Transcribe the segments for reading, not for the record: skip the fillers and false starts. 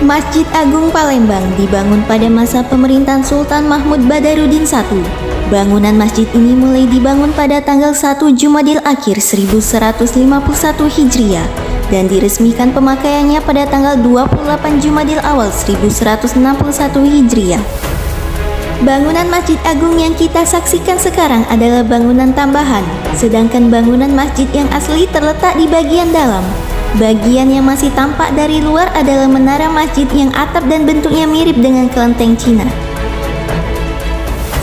Masjid Agung Palembang dibangun pada masa pemerintahan Sultan Mahmud Badarudin I. Bangunan masjid ini mulai dibangun pada tanggal 1 Jumadil Akhir 1151 Hijriah dan diresmikan pemakaiannya pada tanggal 28 Jumadil Awal 1161 Hijriah. Bangunan Masjid Agung yang kita saksikan sekarang adalah bangunan tambahan, sedangkan bangunan masjid yang asli terletak di bagian dalam. Bagian yang masih tampak dari luar adalah menara masjid yang atap dan bentuknya mirip dengan kelenteng Cina.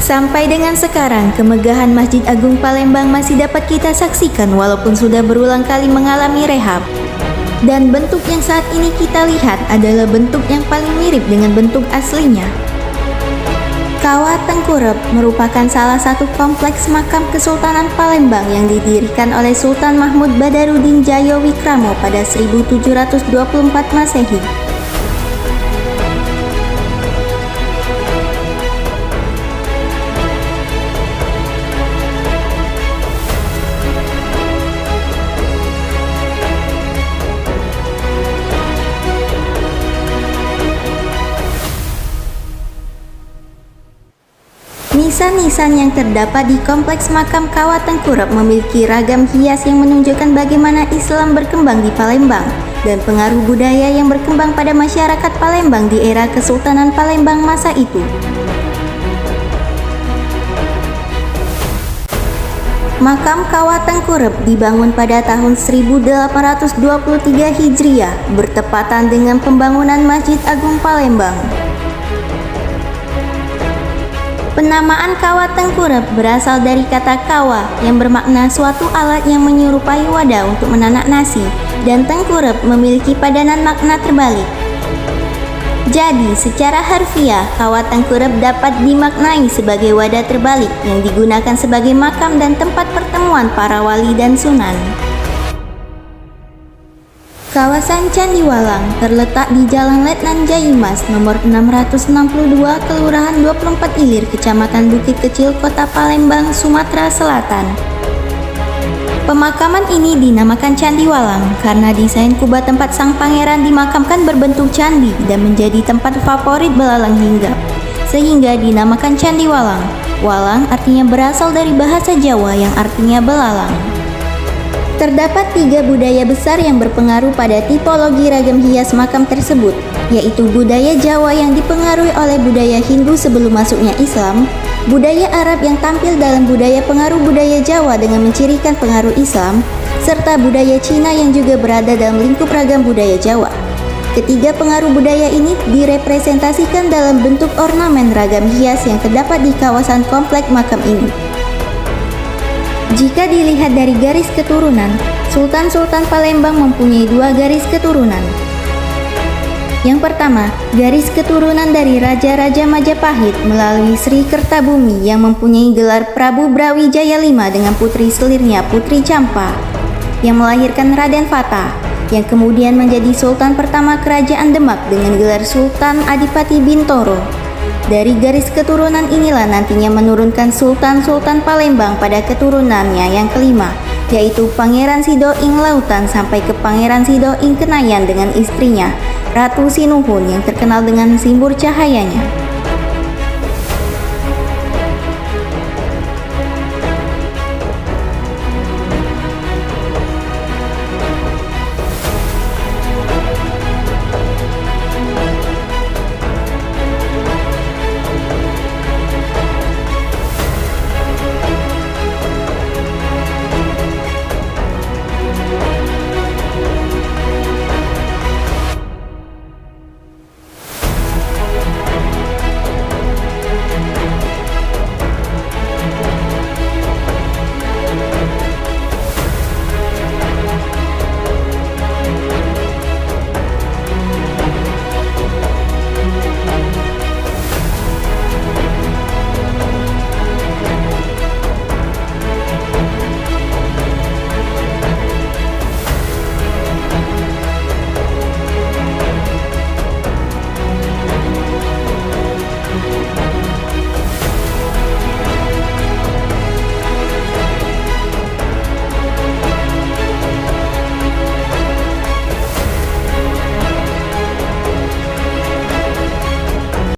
Sampai dengan sekarang, kemegahan Masjid Agung Palembang masih dapat kita saksikan walaupun sudah berulang kali mengalami rehab. Dan bentuk yang saat ini kita lihat adalah bentuk yang paling mirip dengan bentuk aslinya. Kawah Tengkurep merupakan salah satu kompleks makam Kesultanan Palembang yang didirikan oleh Sultan Mahmud Badarudin Jayawikramo pada 1724 Masehi. Nisan-nisan yang terdapat di kompleks makam Kawah Tengkurep memiliki ragam hias yang menunjukkan bagaimana Islam berkembang di Palembang dan pengaruh budaya yang berkembang pada masyarakat Palembang di era Kesultanan Palembang masa itu. Makam Kawah Tengkurep dibangun pada tahun 1823 Hijriah bertepatan dengan pembangunan Masjid Agung Palembang. Penamaan Kawah Tengkurep berasal dari kata kawa yang bermakna suatu alat yang menyerupai wadah untuk menanak nasi, dan tengkurep memiliki padanan makna terbalik. Jadi, secara harfiah, Kawah Tengkurep dapat dimaknai sebagai wadah terbalik yang digunakan sebagai makam dan tempat pertemuan para wali dan sunan. Kawasan Candiwalang terletak di Jalan Letnan Jaimas nomor 662, Kelurahan 24 Ilir, Kecamatan Bukit Kecil, Kota Palembang, Sumatera Selatan. Pemakaman ini dinamakan Candiwalang karena desain kubah tempat sang pangeran dimakamkan berbentuk candi dan menjadi tempat favorit belalang hinggap, sehingga dinamakan Candiwalang. Walang artinya berasal dari bahasa Jawa yang artinya belalang. Terdapat 3 budaya besar yang berpengaruh pada tipologi ragam hias makam tersebut, yaitu budaya Jawa yang dipengaruhi oleh budaya Hindu sebelum masuknya Islam, budaya Arab yang tampil dalam budaya pengaruh budaya Jawa dengan mencirikan pengaruh Islam, serta budaya Cina yang juga berada dalam lingkup ragam budaya Jawa. Ketiga pengaruh budaya ini direpresentasikan dalam bentuk ornamen ragam hias yang terdapat di kawasan komplek makam ini. Jika dilihat dari garis keturunan, Sultan-Sultan Palembang mempunyai 2 garis keturunan. Yang pertama, garis keturunan dari Raja-Raja Majapahit melalui Sri Kertabumi yang mempunyai gelar Prabu Brawijaya V dengan putri selirnya Putri Campa, yang melahirkan Raden Fata, yang kemudian menjadi Sultan pertama Kerajaan Demak dengan gelar Sultan Adipati Bintoro. Dari garis keturunan inilah nantinya menurunkan Sultan-Sultan Palembang pada keturunannya yang kelima, yaitu Pangeran Sidoing Lautan sampai ke Pangeran Sidoing Kenayan dengan istrinya, Ratu Sinuhun yang terkenal dengan simbur cahayanya.